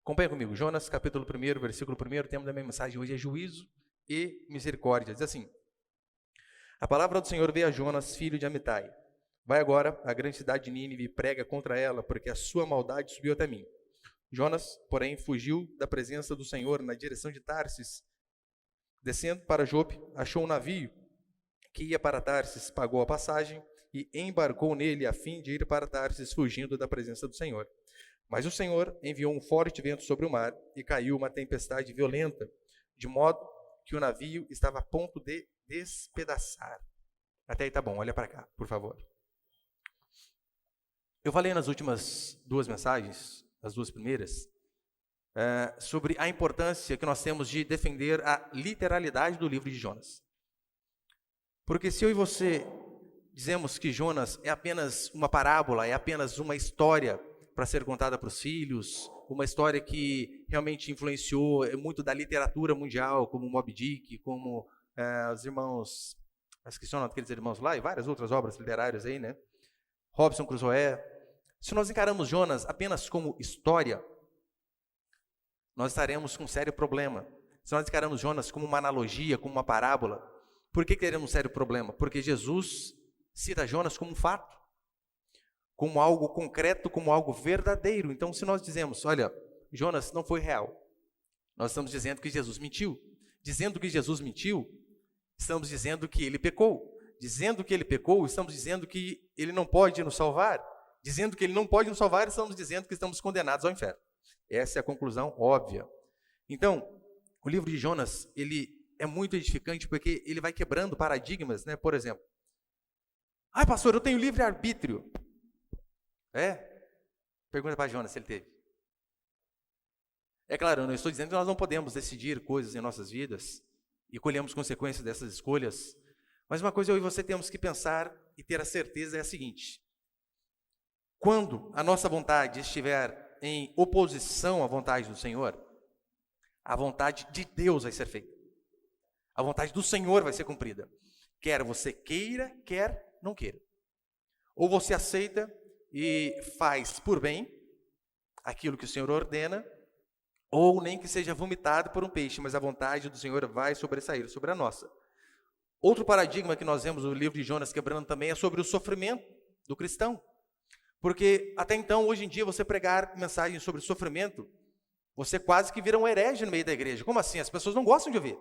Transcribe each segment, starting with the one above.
Acompanha comigo, Jonas, capítulo 1, versículo 1, o tema da minha mensagem hoje é juízo e misericórdia. Diz assim: a palavra do Senhor veio a Jonas, filho de Amitai. Vai agora à grande cidade de Nínive e prega contra ela, porque a sua maldade subiu até mim. Jonas, porém, fugiu da presença do Senhor na direção de Tarsis. Descendo para Jope, achou um navio que ia para Tarsis, pagou a passagem e embarcou nele a fim de ir para Tarsis, fugindo da presença do Senhor. Mas o Senhor enviou um forte vento sobre o mar e caiu uma tempestade violenta, de modo que o navio estava a ponto de despedaçar. Até aí tá bom, olha para cá, por favor. Eu falei nas últimas duas mensagens, as duas primeiras, sobre a importância que nós temos de defender a literalidade do livro de Jonas. Porque se eu e você dizemos que Jonas é apenas uma parábola, é apenas uma história para ser contada para os filhos, uma história que realmente influenciou muito da literatura mundial, como Moby Dick, como os irmãos, esqueci o nome daqueles irmãos lá, e várias outras obras literárias aí, né? Robinson Crusoe. Se nós encaramos Jonas apenas como história, nós estaremos com um sério problema. Se nós encaramos Jonas como uma analogia, como uma parábola, por que teremos um sério problema? Porque Jesus cita Jonas como um fato, como algo concreto, como algo verdadeiro. Então, se nós dizemos, olha, Jonas não foi real, nós estamos dizendo que Jesus mentiu. Dizendo que Jesus mentiu, estamos dizendo que ele pecou. Dizendo que ele pecou, estamos dizendo que ele não pode nos salvar. Dizendo que ele não pode nos salvar, estamos dizendo que estamos condenados ao inferno. Essa é a conclusão óbvia. Então, o livro de Jonas, ele é muito edificante porque ele vai quebrando paradigmas, né? Por exemplo, pastor, eu tenho livre-arbítrio. Pergunta para Jonas se ele teve. É claro, eu não estou dizendo que nós não podemos decidir coisas em nossas vidas e colhemos consequências dessas escolhas, mas uma coisa eu e você temos que pensar e ter a certeza é a seguinte: quando a nossa vontade estiver em oposição à vontade do Senhor, a vontade de Deus vai ser feita. A vontade do Senhor vai ser cumprida. Quer você queira, quer não queira. Ou você aceita e faz por bem aquilo que o Senhor ordena, ou nem que seja vomitado por um peixe, mas a vontade do Senhor vai sobressair sobre a nossa. Outro paradigma que nós vemos no livro de Jonas quebrando também é sobre o sofrimento do cristão. Porque até então, hoje em dia, você pregar mensagens sobre sofrimento, você quase que vira um herege no meio da igreja. Como assim? As pessoas não gostam de ouvir.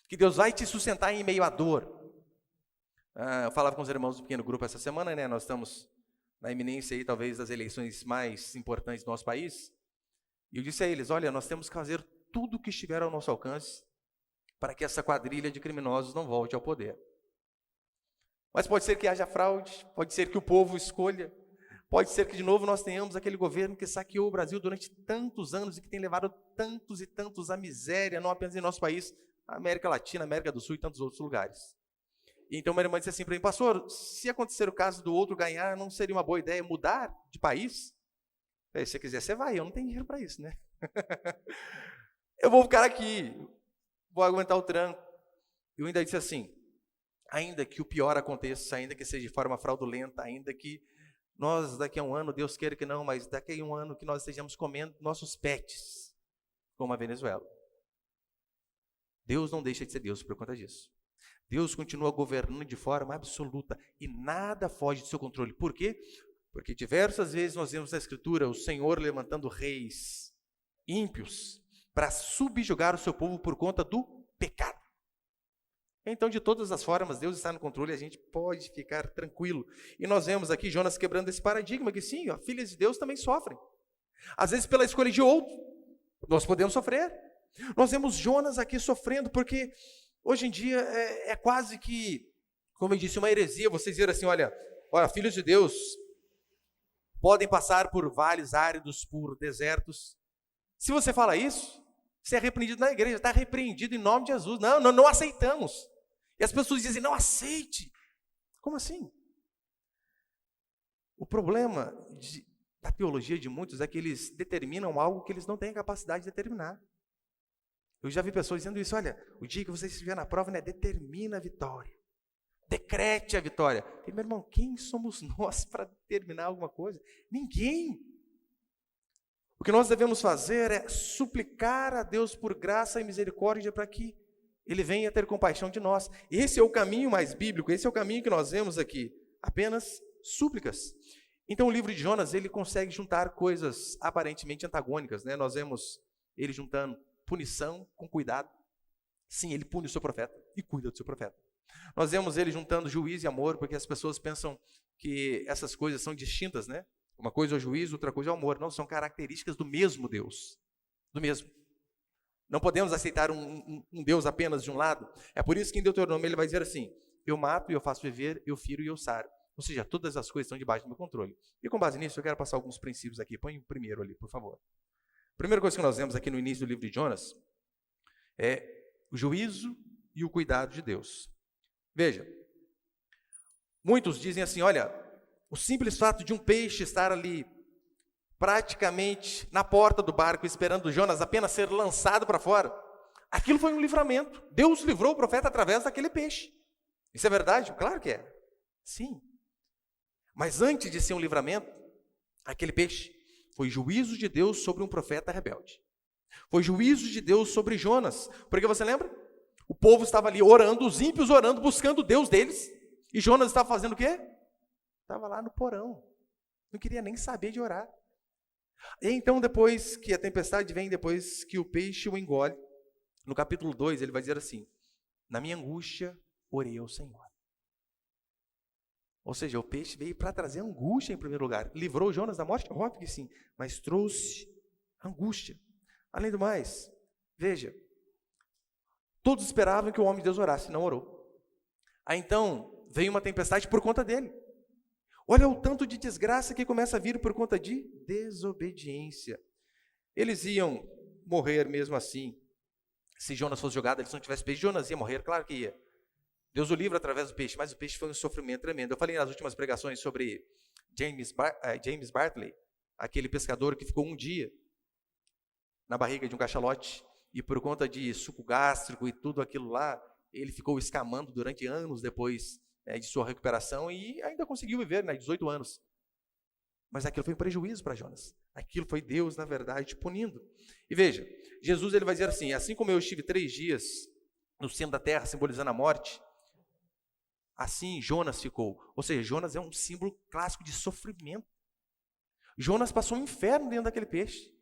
Que Deus vai te sustentar em meio à dor. Eu falava com os irmãos do pequeno grupo essa semana, né? Nós estamos na iminência aí, talvez, das eleições mais importantes do nosso país. E eu disse a eles, olha, nós temos que fazer tudo o que estiver ao nosso alcance para que essa quadrilha de criminosos não volte ao poder. Mas pode ser que haja fraude, pode ser que o povo escolha, pode ser que de novo nós tenhamos aquele governo que saqueou o Brasil durante tantos anos e que tem levado tantos e tantos à miséria, não apenas em nosso país, América Latina, América do Sul e tantos outros lugares. Então minha irmã disse assim para mim, pastor, se acontecer o caso do outro ganhar, não seria uma boa ideia mudar de país? Se você quiser, você vai, eu não tenho dinheiro para isso, né? Eu vou ficar aqui, vou aguentar o tranco. Eu ainda disse assim, ainda que o pior aconteça, ainda que seja de forma fraudulenta, ainda que nós daqui a um ano, Deus queira que não, mas daqui a um ano que nós estejamos comendo nossos pets, como a Venezuela. Deus não deixa de ser Deus por conta disso. Deus continua governando de forma absoluta e nada foge do seu controle. Por quê? Porque diversas vezes nós vemos na Escritura o Senhor levantando reis ímpios para subjugar o seu povo por conta do pecado. Então, de todas as formas, Deus está no controle e a gente pode ficar tranquilo. E nós vemos aqui Jonas quebrando esse paradigma, que sim, filhas de Deus também sofrem. Às vezes pela escolha de outro, nós podemos sofrer. Nós vemos Jonas aqui sofrendo, porque hoje em dia é quase que, como eu disse, uma heresia, vocês dizer assim, olha, filhos de Deus podem passar por vales áridos, por desertos. Se você fala isso, você é repreendido na igreja, está repreendido em nome de Jesus. Não aceitamos. E as pessoas dizem, não aceite. Como assim? O problema da teologia de muitos é que eles determinam algo que eles não têm capacidade de determinar. Eu já vi pessoas dizendo isso, olha, o dia que você estiver na prova, né, determina a vitória. decrete a vitória. E, meu irmão, quem somos nós para determinar alguma coisa? Ninguém. O que nós devemos fazer é suplicar a Deus por graça e misericórdia para que Ele venha ter compaixão de nós. Esse é o caminho mais bíblico, esse é o caminho que nós vemos aqui. Apenas súplicas. Então o livro de Jonas, ele consegue juntar coisas aparentemente antagônicas, né? Nós vemos ele juntando punição com cuidado. Sim, ele pune o seu profeta e cuida do seu profeta. Nós vemos ele juntando juízo e amor, porque as pessoas pensam que essas coisas são distintas, né? Uma coisa é o juízo, outra coisa é o amor. Não, são características do mesmo Deus. Do mesmo. Não podemos aceitar um Deus apenas de um lado. É por isso que em Deuteronômio ele vai dizer assim: eu mato e eu faço viver, eu firo e eu saro. Ou seja, todas as coisas estão debaixo do meu controle. E com base nisso, eu quero passar alguns princípios aqui. Põe o primeiro ali, por favor. A primeira coisa que nós vemos aqui no início do livro de Jonas é o juízo e o cuidado de Deus. Veja, muitos dizem assim, olha, o simples fato de um peixe estar ali praticamente na porta do barco esperando Jonas apenas ser lançado para fora, aquilo foi um livramento. Deus livrou o profeta através daquele peixe. Isso é verdade? Claro que é. Sim. Mas antes de ser um livramento, aquele peixe foi juízo de Deus sobre um profeta rebelde. Foi juízo de Deus sobre Jonas. Porque você lembra? O povo estava ali orando, os ímpios orando, buscando o Deus deles. E Jonas estava fazendo o quê? Estava lá no porão. Não queria nem saber de orar. E então, depois que a tempestade vem, depois que o peixe o engole, no capítulo 2, ele vai dizer assim: na minha angústia, orei ao Senhor. Ou seja, o peixe veio para trazer angústia em primeiro lugar. Livrou Jonas da morte? Óbvio que sim, mas trouxe angústia. Além do mais, veja, todos esperavam que o homem de Deus orasse, não orou. Aí então, veio uma tempestade por conta dele. Olha o tanto de desgraça que começa a vir por conta de desobediência. Eles iam morrer mesmo assim. Se Jonas fosse jogado, se não tivesse peixe, Jonas ia morrer, claro que ia. Deus o livra através do peixe, mas o peixe foi um sofrimento tremendo. Eu falei nas últimas pregações sobre James Bartley, aquele pescador que ficou um dia na barriga de um cachalote, e por conta de suco gástrico e tudo aquilo lá, ele ficou escamando durante anos depois de sua recuperação, e ainda conseguiu viver, 18 anos. Mas aquilo foi um prejuízo para Jonas. Aquilo foi Deus, na verdade, punindo. E veja, Jesus ele vai dizer assim como eu estive 3 dias no centro da terra, simbolizando a morte, assim Jonas ficou. Ou seja, Jonas é um símbolo clássico de sofrimento. Jonas passou um inferno dentro daquele peixe.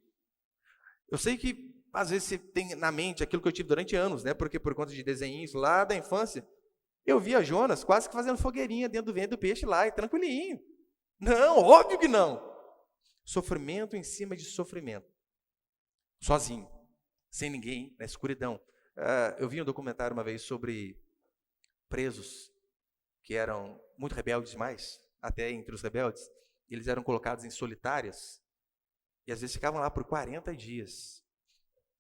Eu sei que às vezes você tem na mente aquilo que eu tive durante anos, né? Porque por conta de desenhinhos lá da infância, eu via Jonas quase que fazendo fogueirinha dentro do ventre do peixe lá, e tranquilinho. Não, óbvio que não. Sofrimento em cima de sofrimento. Sozinho, sem ninguém, na escuridão. Eu vi um documentário uma vez sobre presos que eram muito rebeldes demais, até entre os rebeldes. Eles eram colocados em solitárias e às vezes ficavam lá por 40 dias,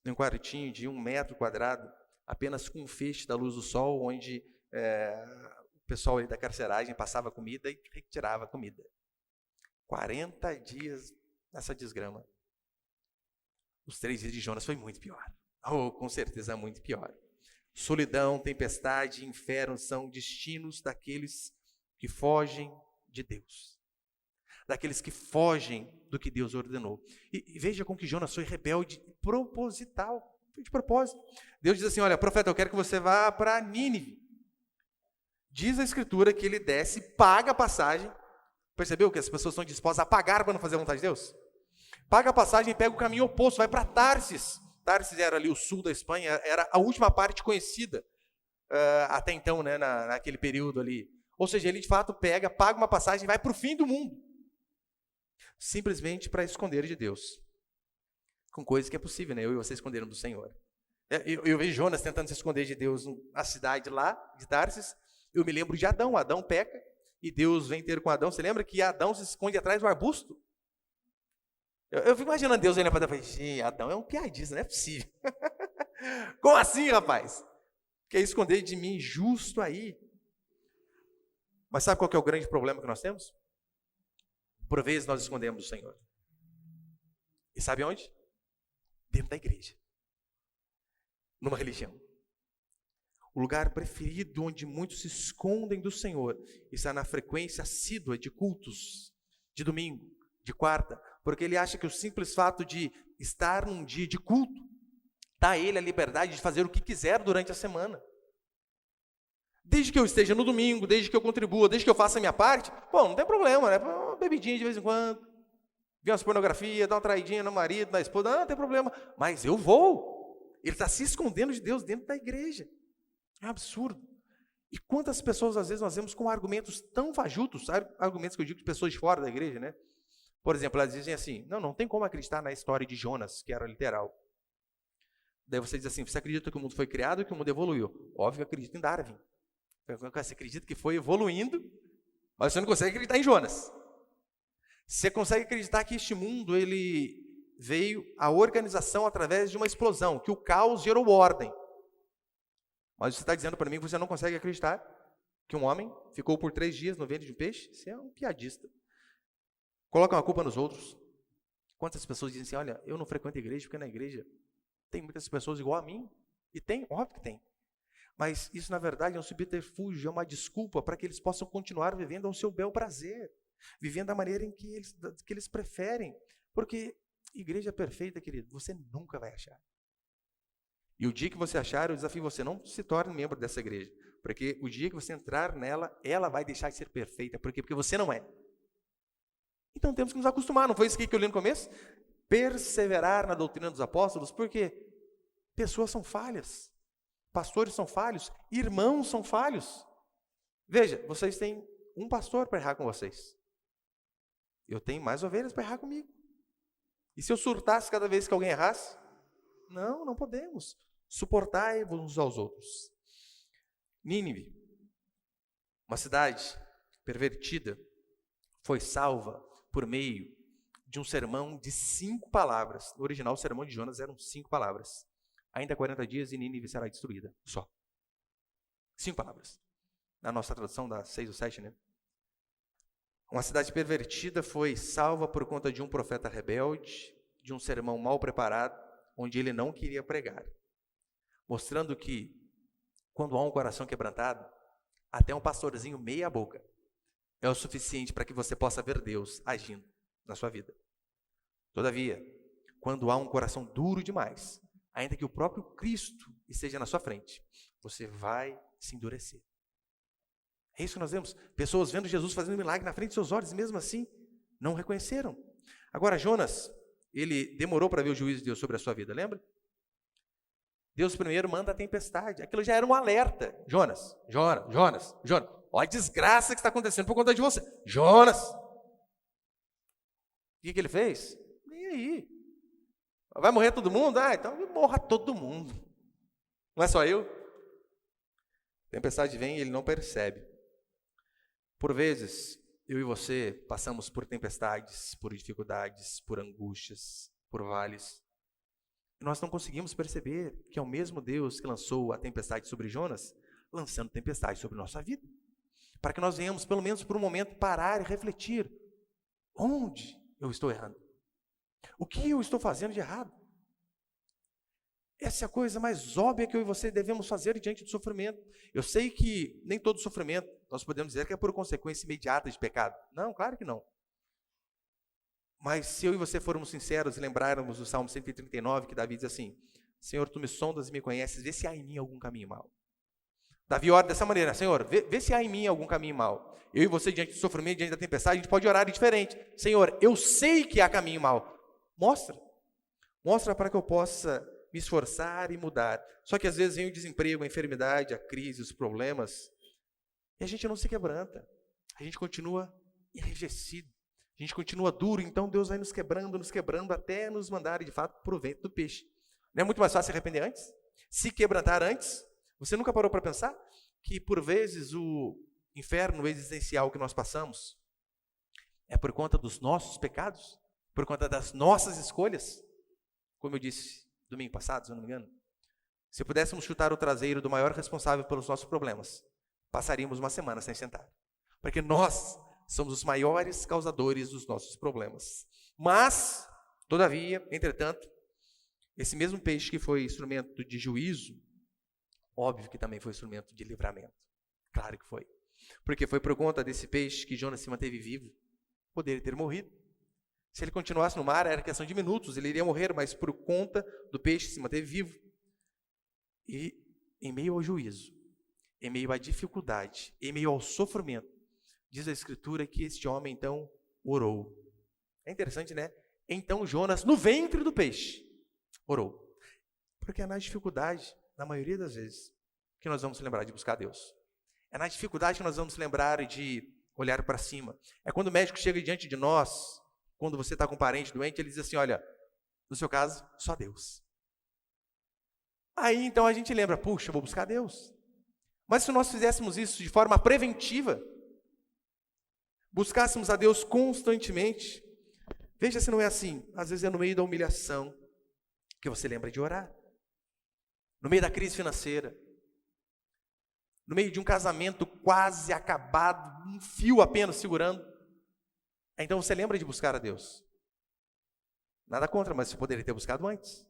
num quartinho de 1 metro quadrado, apenas com um feixe da luz do sol, onde o pessoal ali da carceragem passava comida e retirava comida. 40 dias nessa desgrama. Os 3 dias de Jonas foi muito pior. Oh, com certeza muito pior. Solidão, tempestade, inferno são destinos daqueles que fogem de Deus. Daqueles que fogem do que Deus ordenou. E veja como que Jonas foi rebelde proposital. Foi de propósito. Deus diz assim, olha, profeta, eu quero que você vá para Nínive. Diz a Escritura que ele desce, paga a passagem. Percebeu que as pessoas estão dispostas a pagar para não fazer a vontade de Deus? Paga a passagem e pega o caminho oposto, vai para Tarsis. Tarsis era ali o sul da Espanha, era a última parte conhecida até então, né, naquele período ali. Ou seja, ele de fato paga uma passagem e vai para o fim do mundo. Simplesmente para esconder de Deus. Com coisas que é possível, né? Eu e você esconderam do Senhor. Eu vejo Jonas tentando se esconder de Deus na cidade lá, de Tarsis. Eu me lembro de Adão. Adão peca e Deus vem ter com Adão. Você lembra que Adão se esconde atrás do arbusto? Eu fico imaginando Deus olhando para Adão e falando, Adão é um piadista, não é possível. Como assim, rapaz? Quer esconder de mim justo aí? Mas sabe qual que é o grande problema que nós temos? Por vezes nós escondemos do Senhor. E sabe onde? Dentro da igreja. Numa religião. O lugar preferido onde muitos se escondem do Senhor está na frequência assídua de cultos, de domingo, de quarta, porque ele acha que o simples fato de estar num dia de culto dá a ele a liberdade de fazer o que quiser durante a semana. Desde que eu esteja no domingo, desde que eu contribua, desde que eu faça a minha parte, bom, não tem problema, né? Uma bebidinha de vez em quando, ver umas pornografia, dar uma traidinha no marido, na esposa, não tem problema, mas eu vou. Ele está se escondendo de Deus dentro da igreja. É um absurdo. E quantas pessoas, às vezes, nós vemos com argumentos tão fajutos, argumentos que eu digo de pessoas de fora da igreja, né? Por exemplo, elas dizem assim, não tem como acreditar na história de Jonas, que era literal. Daí você diz assim, você acredita que o mundo foi criado e que o mundo evoluiu? Óbvio que acredita em Darwin. Você acredita que foi evoluindo, mas você não consegue acreditar em Jonas. Você consegue acreditar que este mundo, ele veio a organização através de uma explosão, que o caos gerou ordem. Mas você está dizendo para mim que você não consegue acreditar que um homem ficou por 3 dias no ventre de um peixe? Você é um piadista. Coloca uma culpa nos outros. Quantas pessoas dizem assim, olha, eu não frequento a igreja porque na igreja tem muitas pessoas igual a mim. E tem, óbvio que tem. Mas isso, na verdade, é um subterfúgio, é uma desculpa para que eles possam continuar vivendo ao seu bel prazer, vivendo da maneira em que eles preferem. Porque igreja perfeita, querido, você nunca vai achar. E o dia que você achar, eu desafio você, não se torne membro dessa igreja. Porque o dia que você entrar nela, ela vai deixar de ser perfeita. Por quê? Porque você não é. Então temos que nos acostumar, não foi isso que eu li no começo? Perseverar na doutrina dos apóstolos, porque pessoas são falhas, pastores são falhos, irmãos são falhos. Veja, vocês têm um pastor para errar com vocês. Eu tenho mais ovelhas para errar comigo. E se eu surtasse cada vez que alguém errasse? Não podemos. Suportai-vos uns aos outros. Nínive, uma cidade pervertida, foi salva por meio de um sermão de 5 palavras. No original, o sermão de Jonas eram 5 palavras. Ainda 40 dias e Nínive será destruída. Só. 5 palavras. Na nossa tradução, dá 6 ou 7, né? Uma cidade pervertida foi salva por conta de um profeta rebelde, de um sermão mal preparado, onde ele não queria pregar. Mostrando que, quando há um coração quebrantado, até um pastorzinho meia boca é o suficiente para que você possa ver Deus agindo na sua vida. Todavia, quando há um coração duro demais, ainda que o próprio Cristo esteja na sua frente, você vai se endurecer. É isso que nós vemos. Pessoas vendo Jesus fazendo milagre na frente de seus olhos, e mesmo assim, não reconheceram. Agora, Jonas, ele demorou para ver o juízo de Deus sobre a sua vida, lembra? Deus primeiro manda a tempestade. Aquilo já era um alerta. Jonas. Olha a desgraça que está acontecendo por conta de você. Jonas. O que ele fez? Nem aí. Vai morrer todo mundo? Então morra todo mundo. Não é só eu? A tempestade vem e ele não percebe. Por vezes, eu e você passamos por tempestades, por dificuldades, por angústias, por vales. E nós não conseguimos perceber que é o mesmo Deus que lançou a tempestade sobre Jonas, lançando tempestade sobre nossa vida. Para que nós venhamos, pelo menos por um momento, parar e refletir. Onde eu estou errando? O que eu estou fazendo de errado? Essa é a coisa mais óbvia que eu e você devemos fazer diante do sofrimento. Eu sei que nem todo sofrimento nós podemos dizer que é por consequência imediata de pecado. Não, claro que não. Mas se eu e você formos sinceros e lembrarmos do Salmo 139, que Davi diz assim, Senhor, tu me sondas e me conheces, vê se há em mim algum caminho mau. Davi ora dessa maneira, Senhor, vê se há em mim algum caminho mau. Eu e você, diante do sofrimento, diante da tempestade, a gente pode orar diferente. Senhor, eu sei que há caminho mau. Mostra para que eu possa me esforçar e mudar. Só que às vezes vem o desemprego, a enfermidade, a crise, os problemas, e a gente não se quebranta. A gente continua enrijecido. A gente continua duro, então Deus vai nos quebrando, até nos mandar, de fato, para o vento do peixe. Não é muito mais fácil se arrepender antes? Se quebrantar antes? Você nunca parou para pensar que, por vezes, o inferno existencial que nós passamos é por conta dos nossos pecados? Por conta das nossas escolhas? Como eu disse domingo passado, se eu não me engano, se pudéssemos chutar o traseiro do maior responsável pelos nossos problemas, passaríamos uma semana sem sentar. Porque nós somos os maiores causadores dos nossos problemas. Mas, todavia, entretanto, esse mesmo peixe que foi instrumento de juízo Óbvio que também foi instrumento de livramento. Claro que foi. Porque foi por conta desse peixe que Jonas se manteve vivo. Poderia ter morrido. Se ele continuasse no mar, era questão de minutos, ele iria morrer, mas por conta do peixe se manteve vivo. E em meio ao juízo, em meio à dificuldade, em meio ao sofrimento, diz a Escritura que este homem então orou. É interessante, né? Então Jonas, no ventre do peixe, orou. Porque é na dificuldade, na maioria das vezes, que nós vamos lembrar de buscar Deus. É na dificuldade que nós vamos lembrar de olhar para cima. É quando o médico chega diante de nós, quando você está com um parente doente, ele diz assim, olha, no seu caso, só Deus. Aí então a gente lembra, puxa, eu vou buscar Deus. Mas se nós fizéssemos isso de forma preventiva, buscássemos a Deus constantemente, veja se não é assim. Às vezes é no meio da humilhação que você lembra de orar. No meio da crise financeira. No meio de um casamento quase acabado, um fio apenas segurando. Então você lembra de buscar a Deus. Nada contra, mas você poderia ter buscado antes.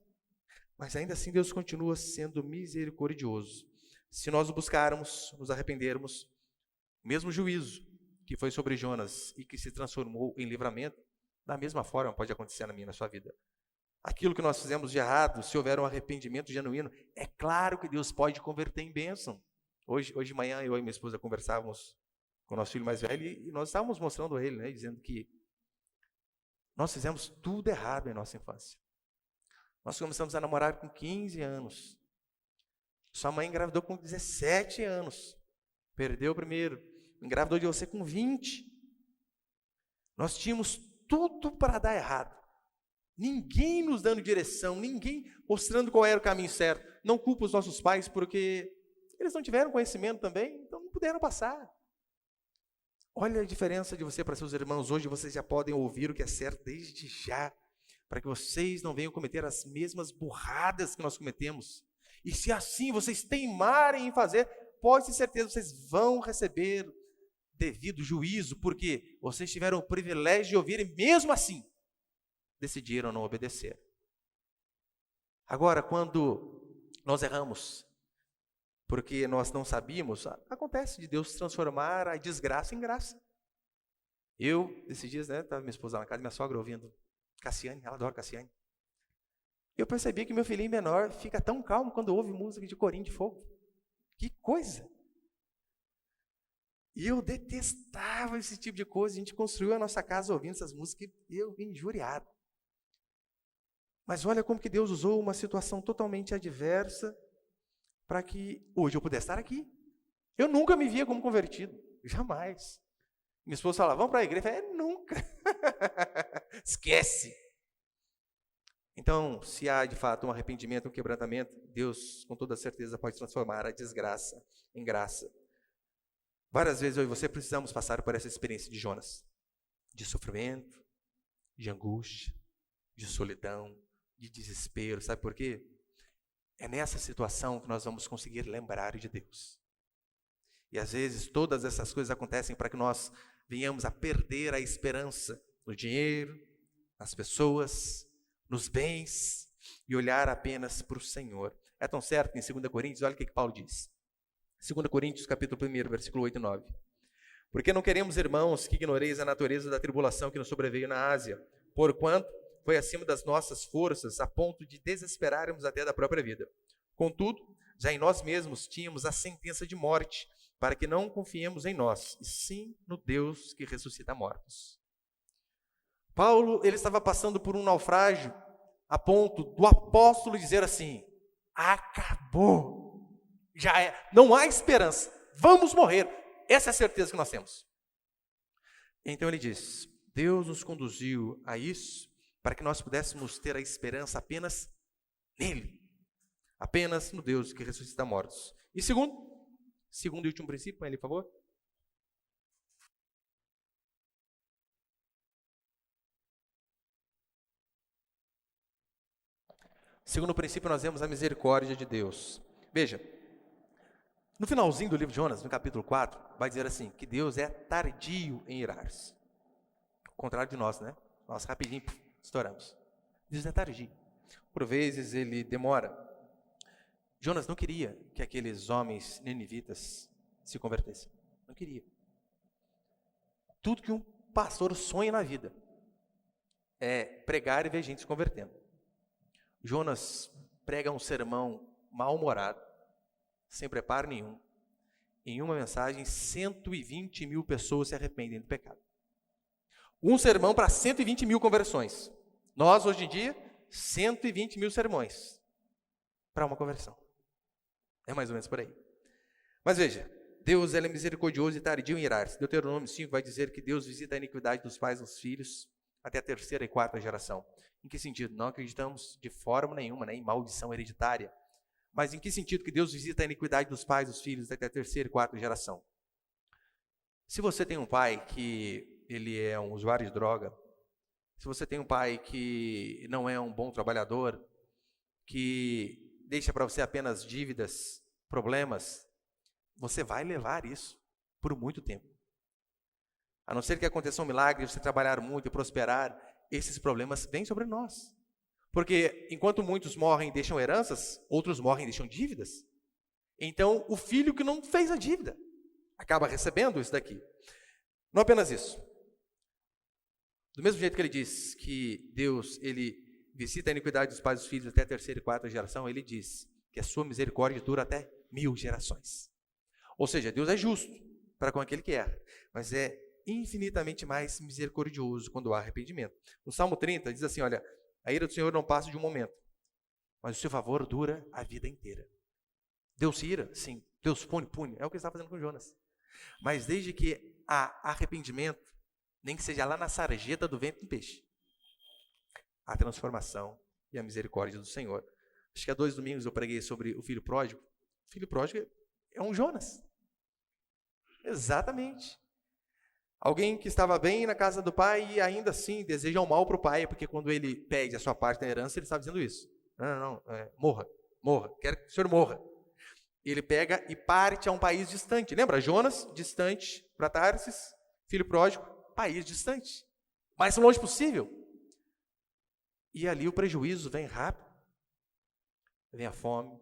Mas ainda assim Deus continua sendo misericordioso. Se nós o buscarmos, nos arrependermos, o mesmo juízo que foi sobre Jonas e que se transformou em livramento, da mesma forma pode acontecer na minha e na sua vida. Aquilo que nós fizemos de errado, se houver um arrependimento genuíno, é claro que Deus pode converter em bênção. Hoje de manhã eu e minha esposa conversávamos com o nosso filho mais velho e nós estávamos mostrando a ele, né, dizendo que nós fizemos tudo errado em nossa infância. Nós começamos a namorar com 15 anos. Sua mãe engravidou com 17 anos. Perdeu o primeiro. Engravidou de você com 20. Nós tínhamos tudo para dar errado. Ninguém nos dando direção, ninguém mostrando qual era o caminho certo. Não culpa os nossos pais porque eles não tiveram conhecimento também, então não puderam passar. Olha a diferença de você para seus irmãos. Hoje vocês já podem ouvir o que é certo desde já, para que vocês não venham cometer as mesmas burradas que nós cometemos. E se assim vocês teimarem em fazer, pode ter certeza, vocês vão receber devido juízo, porque vocês tiveram o privilégio de ouvir e mesmo assim decidiram não obedecer. Agora, quando nós erramos, porque nós não sabíamos, acontece de Deus transformar a desgraça em graça. Eu, esses dias, né, estava minha esposa na casa, minha sogra ouvindo Cassiane, ela adora Cassiane. Eu percebi que meu filhinho menor fica tão calmo quando ouve música de corinho de fogo. Que coisa! E eu detestava esse tipo de coisa. A gente construiu a nossa casa ouvindo essas músicas e eu vim injuriado. Mas olha como que Deus usou uma situação totalmente adversa para que hoje eu pudesse estar aqui. Eu nunca me via como convertido. Jamais. Minha esposa fala, vamos para a igreja. Eu falei, nunca. Esquece. Então, se há de fato um arrependimento, um quebrantamento, Deus com toda certeza pode transformar a desgraça em graça. Várias vezes eu e você precisamos passar por essa experiência de Jonas. De sofrimento, de angústia, de solidão, de desespero. Sabe por quê? É nessa situação que nós vamos conseguir lembrar de Deus. E às vezes todas essas coisas acontecem para que nós venhamos a perder a esperança no dinheiro, nas pessoas, nos bens e olhar apenas para o Senhor. É tão certo que em 2 Coríntios, olha o que Paulo diz. 2 Coríntios, capítulo 1, versículo 8 e 9. Porque não queremos, irmãos, que ignoreis a natureza da tribulação que nos sobreveio na Ásia, porquanto foi acima das nossas forças, a ponto de desesperarmos até da própria vida. Contudo, já em nós mesmos tínhamos a sentença de morte, para que não confiemos em nós, e sim no Deus que ressuscita mortos. Paulo, ele estava passando por um naufrágio, a ponto do apóstolo dizer assim, acabou, já é, não há esperança, vamos morrer, essa é a certeza que nós temos. Então ele diz, Deus nos conduziu a isso, para que nós pudéssemos ter a esperança apenas nele, apenas no Deus que ressuscita mortos. E segundo e último princípio, põe ali, por favor. Segundo princípio, nós vemos a misericórdia de Deus. Veja, no finalzinho do livro de Jonas, no capítulo 4, vai dizer assim, que Deus é tardio em irar-se. Ao contrário de nós, né? Nós rapidinho estouramos. Deus é tardio. Por vezes ele demora. Jonas não queria que aqueles homens ninivitas se convertessem. Não queria. Tudo que um pastor sonha na vida é pregar e ver gente se convertendo. Jonas prega um sermão mal-humorado, sem preparo nenhum. Em uma mensagem, 120 mil pessoas se arrependem do pecado. Um sermão para 120 mil conversões. Nós, hoje em dia, 120 mil sermões para uma conversão. É mais ou menos por aí. Mas veja, Deus ele é misericordioso e tardio em irar-se. Deuteronômio 5 vai dizer que Deus visita a iniquidade dos pais dos filhos até a terceira e quarta geração. Em que sentido? Não acreditamos de forma nenhuma, em maldição hereditária. Mas em que sentido que Deus visita a iniquidade dos pais dos filhos até a terceira e quarta geração? Se você tem um pai que ele é um usuário de droga, se você tem um pai que não é um bom trabalhador, que deixa para você apenas dívidas, problemas, você vai levar isso por muito tempo. A não ser que aconteça um milagre, você trabalhar muito e prosperar, esses problemas vêm sobre nós. Porque enquanto muitos morrem e deixam heranças, outros morrem e deixam dívidas. Então, o filho que não fez a dívida acaba recebendo isso daqui. Não apenas isso. Do mesmo jeito que ele diz que Deus, ele visita a iniquidade dos pais e dos filhos até a terceira e quarta geração, ele diz que a sua misericórdia dura até 1000 gerações. Ou seja, Deus é justo para com aquele que erra, mas é infinitamente mais misericordioso quando há arrependimento. No Salmo 30 diz assim, olha, a ira do Senhor não passa de um momento, mas o seu favor dura a vida inteira. Deus se ira? Sim. Deus pune? É o que ele está fazendo com Jonas. Mas desde que há arrependimento, nem que seja lá na sarjeta do ventre do peixe, a transformação e a misericórdia do Senhor. Acho que há 2 domingos eu preguei sobre o filho pródigo. O filho pródigo é um Jonas. Exatamente. Alguém que estava bem na casa do pai e ainda assim deseja o mal para o pai, porque quando ele pede a sua parte da herança, ele está dizendo isso. Não, morra, quero que o senhor morra. Ele pega e parte a um país distante. Lembra? Jonas, distante para Tarsis, filho pródigo, país distante. Mais longe possível. E ali o prejuízo vem rápido. Vem a fome,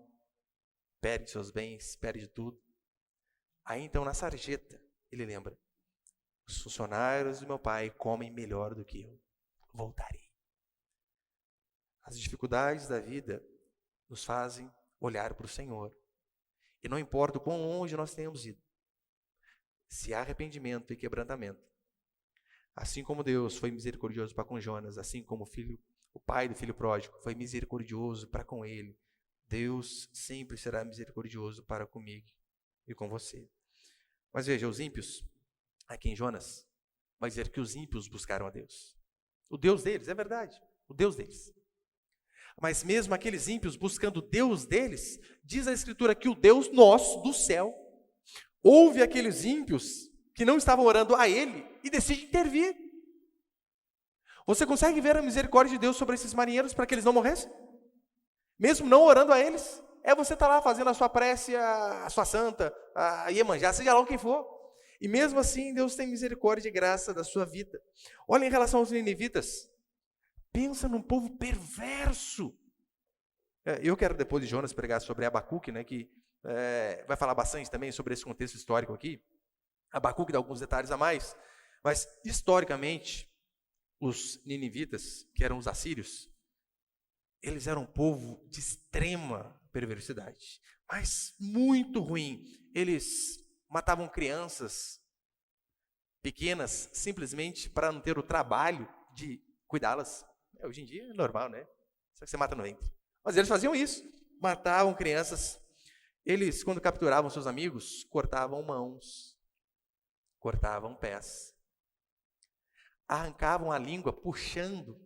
perde seus bens, perde tudo. Aí então na sarjeta, ele lembra, os funcionários do meu pai comem melhor do que eu. Voltarei. As dificuldades da vida nos fazem olhar para o Senhor. E não importa o quão longe nós tenhamos ido, se há arrependimento e quebrantamento, assim como Deus foi misericordioso para com Jonas, assim como o pai do filho pródigo foi misericordioso para com ele, Deus sempre será misericordioso para comigo e com você. Mas veja, os ímpios, aqui em Jonas, vai dizer que os ímpios buscaram a Deus. O Deus deles, é verdade, o Deus deles. Mas mesmo aqueles ímpios buscando o Deus deles, diz a Escritura que o Deus nosso, do céu, ouve aqueles ímpios que não estavam orando a Ele e decide intervir. Você consegue ver a misericórdia de Deus sobre esses marinheiros para que eles não morressem? Mesmo não orando a eles, você estar lá fazendo a sua prece, a sua santa, a Iemanjá, seja lá quem for. E mesmo assim, Deus tem misericórdia e graça da sua vida. Olha em relação aos ninivitas. Pensa num povo perverso. Eu quero depois de Jonas pregar sobre Abacuque, que vai falar bastante também sobre esse contexto histórico aqui. Abacuque dá alguns detalhes a mais, mas historicamente, os ninivitas, que eram os assírios, eles eram um povo de extrema perversidade, mas muito ruim. Eles matavam crianças pequenas simplesmente para não ter o trabalho de cuidá-las. Hoje em dia é normal, né? Só que você mata no ventre. Mas eles faziam isso, matavam crianças. Eles, quando capturavam seus amigos, cortavam mãos, cortavam pés, arrancavam a língua puxando,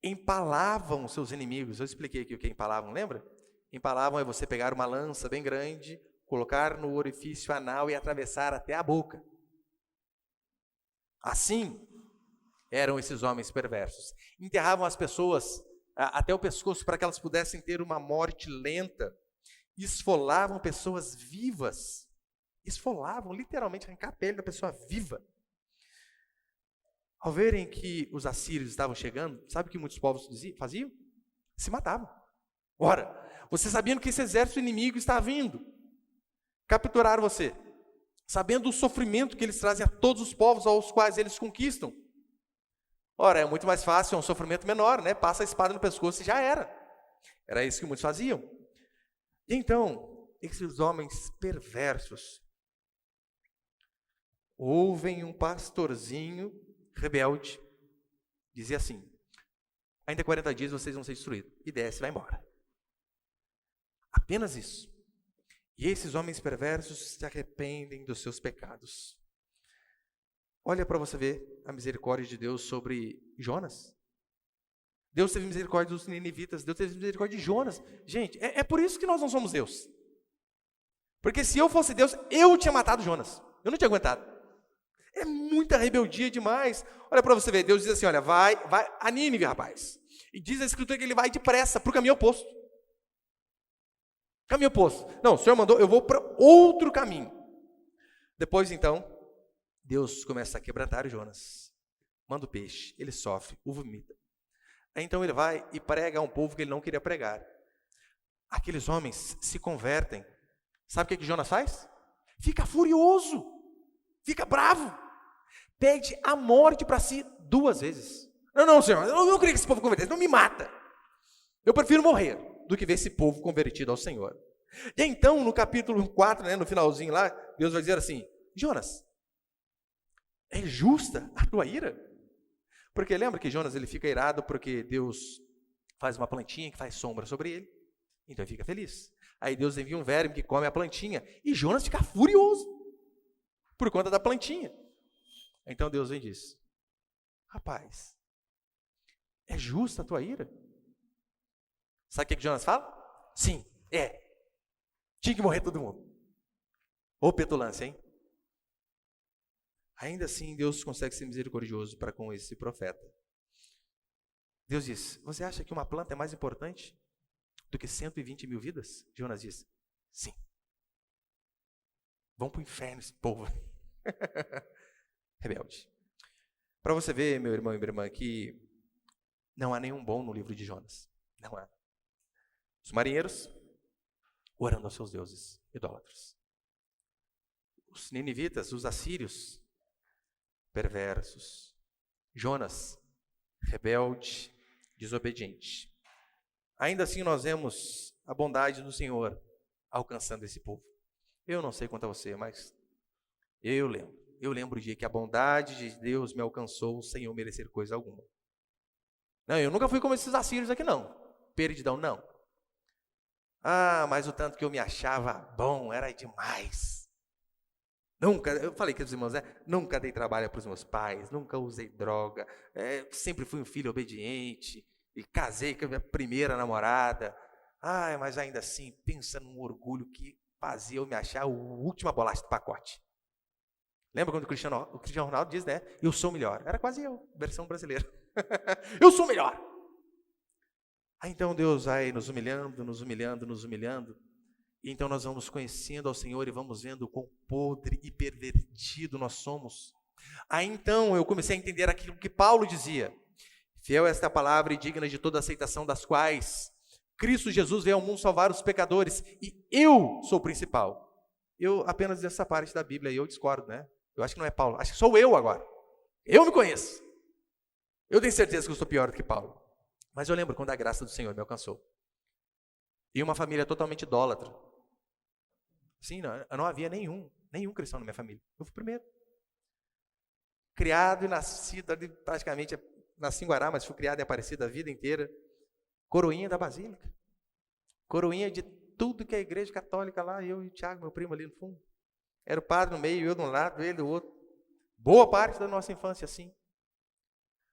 empalavam seus inimigos. Eu expliquei aqui o que empalavam, lembra? Empalavam é você pegar uma lança bem grande, colocar no orifício anal e atravessar até a boca. Assim eram esses homens perversos. Enterravam as pessoas até o pescoço para que elas pudessem ter uma morte lenta. Esfolavam pessoas vivas. Esfolavam, literalmente, arrancar a pele da pessoa viva. Ao verem que os assírios estavam chegando, sabe o que muitos povos faziam? Se matavam. Ora, você sabendo que esse exército inimigo está vindo capturar você, sabendo o sofrimento que eles trazem a todos os povos aos quais eles conquistam. Ora, é muito mais fácil, é um sofrimento menor, né? Passa a espada no pescoço e já era. Era isso que muitos faziam. E então, esses homens perversos ouvem um pastorzinho rebelde dizer assim: ainda 40 dias vocês vão ser destruídos. E desce e vai embora. Apenas isso. E esses homens perversos se arrependem dos seus pecados. Olha para você ver a misericórdia de Deus sobre Jonas. Deus teve misericórdia dos ninivitas, Deus teve misericórdia de Jonas. Gente, é por isso que nós não somos Deus. Porque se eu fosse Deus, eu tinha matado Jonas. Eu não tinha aguentado. É muita rebeldia demais. Olha para você ver, Deus diz assim, olha, vai a Nínive, rapaz. E diz a Escritura que ele vai depressa para o caminho oposto. Caminho oposto. Não, o Senhor mandou, eu vou para outro caminho. Depois, então, Deus começa a quebrantar Jonas. Manda o peixe, ele sofre, o vomita. Aí, então ele vai e prega a um povo que ele não queria pregar. Aqueles homens se convertem. Sabe o que Jonas faz? Fica furioso, fica bravo, pede a morte para si 2 vezes. Não, Senhor, eu não queria que esse povo convertesse, não me mata. Eu prefiro morrer do que ver esse povo convertido ao Senhor. E então, no capítulo 4, né, no finalzinho lá, Deus vai dizer assim: Jonas, é justa a tua ira? Porque lembra que Jonas ele fica irado porque Deus faz uma plantinha que faz sombra sobre ele. Então ele fica feliz. Aí Deus envia um verme que come a plantinha. E Jonas fica furioso por conta da plantinha. Então Deus vem e diz: rapaz, é justa a tua ira? Sabe o que Jonas fala? Sim, é. Tinha que morrer todo mundo. Ô petulância, hein? Ainda assim, Deus consegue ser misericordioso para com esse profeta. Deus diz: você acha que uma planta é mais importante do que 120 mil vidas? Jonas diz: sim. Vão para o inferno esse povo. Rebelde. Para você ver, meu irmão e minha irmã, que não há nenhum bom no livro de Jonas. Não há. Os marinheiros orando aos seus deuses idólatras. Os ninivitas, os assírios, perversos. Jonas, rebelde, desobediente. Ainda assim nós vemos a bondade do Senhor alcançando esse povo. Eu não sei quanto a você, mas eu lembro o dia que a bondade de Deus me alcançou sem eu merecer coisa alguma. Não, eu nunca fui como esses assírios aqui não. Perdidão, não. Ah, mas o tanto que eu me achava bom era demais. Nunca, eu falei com os irmãos, nunca dei trabalho para os meus pais, nunca usei droga, sempre fui um filho obediente, e casei com a minha primeira namorada. Ah, mas ainda assim, pensa num orgulho que fazia eu me achar a última bolacha do pacote. Lembra quando o Cristiano Ronaldo diz, né? Eu sou melhor. Era quase eu, versão brasileira. Eu sou melhor. Aí então Deus vai nos humilhando, nos humilhando, nos humilhando. E então nós vamos conhecendo ao Senhor e vamos vendo quão podre e pervertido nós somos. Aí então eu comecei a entender aquilo que Paulo dizia. Fiel é esta palavra e digna de toda aceitação, das quais Cristo Jesus veio ao mundo salvar os pecadores. E eu sou o principal. Eu apenas dessa parte da Bíblia aí eu discordo, né? Eu acho que não é Paulo, acho que sou eu agora. Eu me conheço. Eu tenho certeza que eu sou pior do que Paulo. Mas eu lembro quando a graça do Senhor me alcançou. E uma família totalmente idólatra. Sim, não havia nenhum cristão na minha família. Eu fui o primeiro. Criado e nascido ali, praticamente, nasci em Guará, mas fui criado em Aparecida a vida inteira. Coroinha da Basílica. Coroinha de tudo que é a igreja católica lá, eu e o Tiago, meu primo ali no fundo. Era o padre no meio, eu de um lado, ele do outro. Boa parte da nossa infância assim.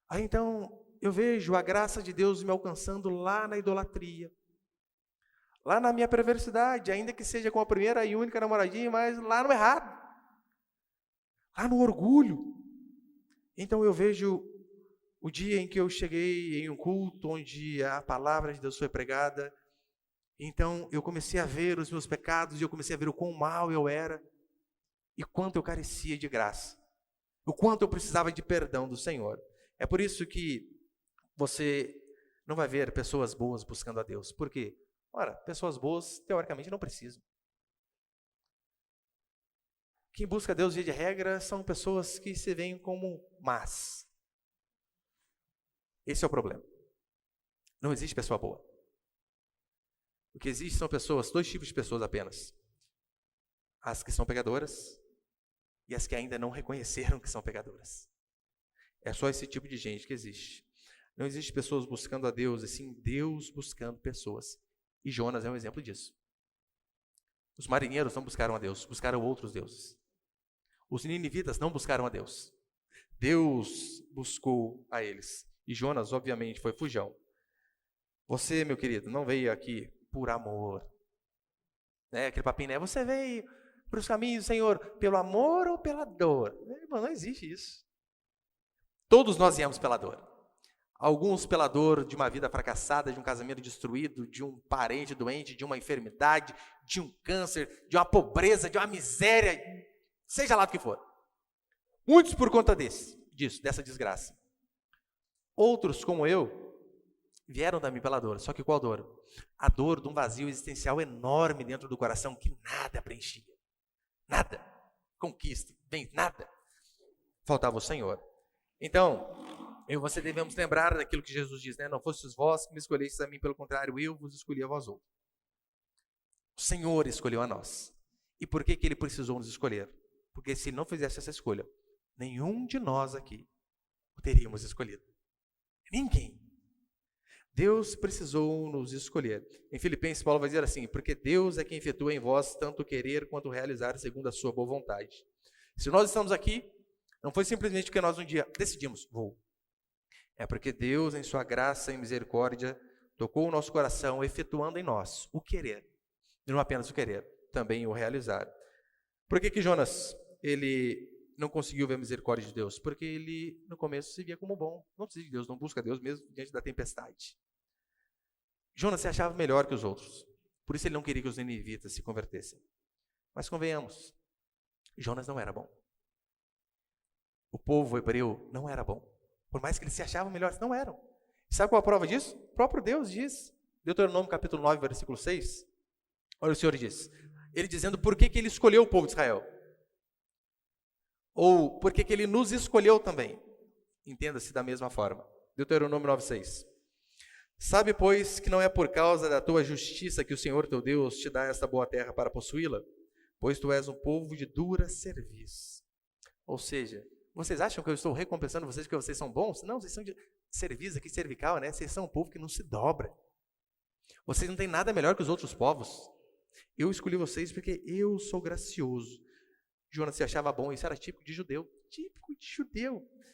Aí então, eu vejo a graça de Deus me alcançando lá na idolatria. Lá na minha perversidade, ainda que seja com a primeira e única namoradinha, mas lá no errado. Lá no orgulho. Então eu vejo o dia em que eu cheguei em um culto onde a palavra de Deus foi pregada. Então eu comecei a ver os meus pecados e eu comecei a ver o quão mal eu era e quanto eu carecia de graça. O quanto eu precisava de perdão do Senhor. É por isso que você não vai ver pessoas boas buscando a Deus. Por quê? Ora, pessoas boas, teoricamente, não precisam. Quem busca Deus, via de regra, são pessoas que se veem como más. Esse é o problema. Não existe pessoa boa. O que existe são pessoas, dois tipos de pessoas apenas. As que são pecadoras e as que ainda não reconheceram que são pecadoras. É só esse tipo de gente que existe. Não existe pessoas buscando a Deus, e sim Deus buscando pessoas. E Jonas é um exemplo disso. Os marinheiros não buscaram a Deus, buscaram outros deuses. Os ninivitas não buscaram a Deus. Deus buscou a eles. E Jonas, obviamente, foi fujão. Você, meu querido, não veio aqui por amor. Aquele papinho, né? Você veio para os caminhos do Senhor pelo amor ou pela dor? Irmão, não existe isso. Todos nós viemos pela dor. Alguns pela dor de uma vida fracassada, de um casamento destruído, de um parente doente, de uma enfermidade, de um câncer, de uma pobreza, de uma miséria, seja lá do que for. Muitos por conta dessa desgraça. Outros, como eu, vieram da mim pela dor. Só que qual dor? A dor de um vazio existencial enorme dentro do coração que nada preenchia. Nada. Conquista, bem, nada. Faltava o Senhor. Então, eu e você devemos lembrar daquilo que Jesus diz, né? Não fostes vós que me escolhestes a mim, pelo contrário, eu vos escolhi a vós outros. O Senhor escolheu a nós. E por que Ele precisou nos escolher? Porque se Ele não fizesse essa escolha, nenhum de nós aqui o teríamos escolhido. Ninguém. Deus precisou nos escolher. Em Filipenses, Paulo vai dizer assim, porque Deus é quem efetua em vós tanto querer quanto realizar segundo a sua boa vontade. Se nós estamos aqui, não foi simplesmente porque nós um dia decidimos, vou. É porque Deus, em sua graça e misericórdia, tocou o nosso coração, efetuando em nós o querer. E não apenas o querer, também o realizar. Por que Jonas, ele não conseguiu ver a misericórdia de Deus? Porque ele, no começo, se via como bom. Não precisa de Deus, não busca Deus mesmo diante da tempestade. Jonas se achava melhor que os outros. Por isso ele não queria que os ninivitas se convertessem. Mas convenhamos, Jonas não era bom. O povo hebreu não era bom. Por mais que eles se achavam melhores, não eram. Sabe qual a prova disso? O próprio Deus diz. Deuteronômio capítulo 9, versículo 6. Olha o Senhor diz. Ele dizendo por que ele escolheu o povo de Israel. Ou por que ele nos escolheu também. Entenda-se da mesma forma. Deuteronômio 9, 6. Sabe, pois, que não é por causa da tua justiça que o Senhor teu Deus te dá esta boa terra para possuí-la? Pois tu és um povo de dura cerviz. Ou seja, vocês acham que eu estou recompensando vocês porque vocês são bons? Não, vocês são de cerviz aqui, cervical, né? Vocês são um povo que não se dobra. Vocês não têm nada melhor que os outros povos. Eu escolhi vocês porque eu sou gracioso. Jonas se achava bom, isso era típico de judeu,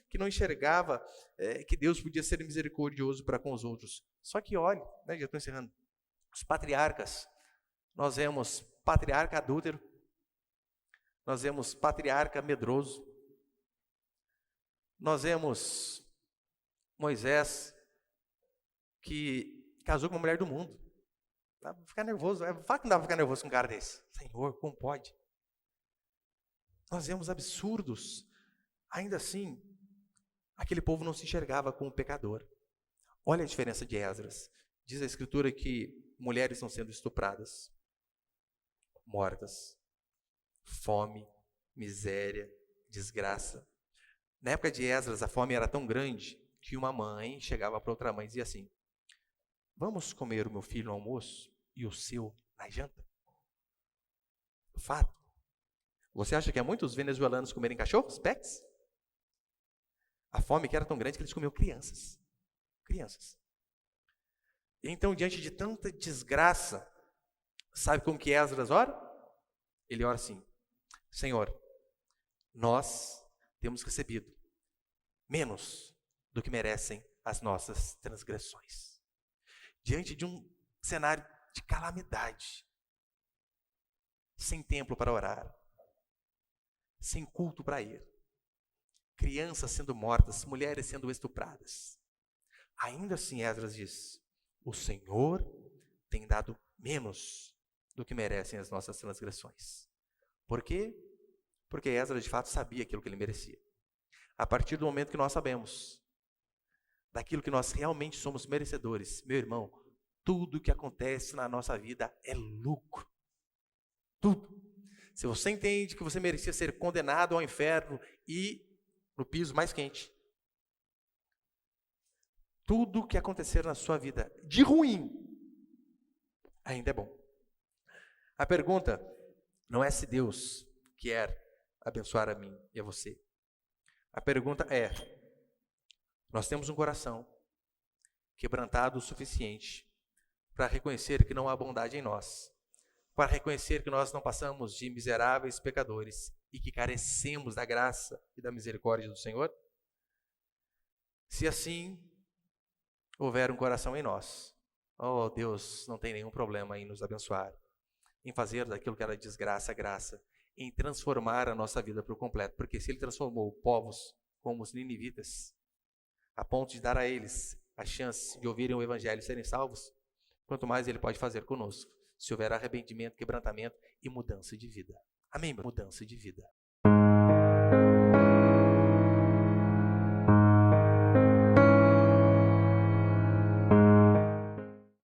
que não enxergava que Deus podia ser misericordioso para com os outros. Só que olhe, né, já estou encerrando, os patriarcas, nós vemos patriarca adúltero, nós vemos patriarca medroso, nós vemos Moisés, que casou com uma mulher do mundo. Dá para ficar nervoso, fala que não dá para ficar nervoso com um cara desse. Senhor, como pode? Nós vemos absurdos. Ainda assim, aquele povo não se enxergava como pecador. Olha a diferença de Esdras. Diz a Escritura que mulheres estão sendo estupradas, mortas, fome, miséria, desgraça. Na época de Esdras, a fome era tão grande que uma mãe chegava para outra mãe e dizia assim, vamos comer o meu filho no almoço e o seu na janta? Fato. Você acha que há muitos venezuelanos comerem cachorros, pets? A fome que era tão grande que eles comiam crianças. Crianças. Então, diante de tanta desgraça, sabe como que Esdras ora? Ele ora assim, Senhor, nós temos recebido menos do que merecem as nossas transgressões. Diante de um cenário de calamidade, sem templo para orar, sem culto para ir, crianças sendo mortas, mulheres sendo estupradas. Ainda assim, Esdras diz, o Senhor tem dado menos do que merecem as nossas transgressões. Por quê? Porque Esdras de fato sabia aquilo que ele merecia. A partir do momento que nós sabemos daquilo que nós realmente somos merecedores, meu irmão, tudo que acontece na nossa vida é lucro. Tudo. Se você entende que você merecia ser condenado ao inferno e no piso mais quente, tudo que acontecer na sua vida de ruim ainda é bom. A pergunta não é se Deus quer abençoar a mim e a você. A pergunta é: nós temos um coração quebrantado o suficiente para reconhecer que não há bondade em nós, para reconhecer que nós não passamos de miseráveis pecadores e que carecemos da graça e da misericórdia do Senhor? Se assim houver um coração em nós, oh, Deus não tem nenhum problema em nos abençoar, em fazer daquilo que era desgraça, graça, em transformar a nossa vida por completo, porque se Ele transformou povos como os ninivitas, a ponto de dar a eles a chance de ouvirem o Evangelho e serem salvos, quanto mais Ele pode fazer conosco, se houver arrependimento, quebrantamento e mudança de vida. Amém? Mudança de vida.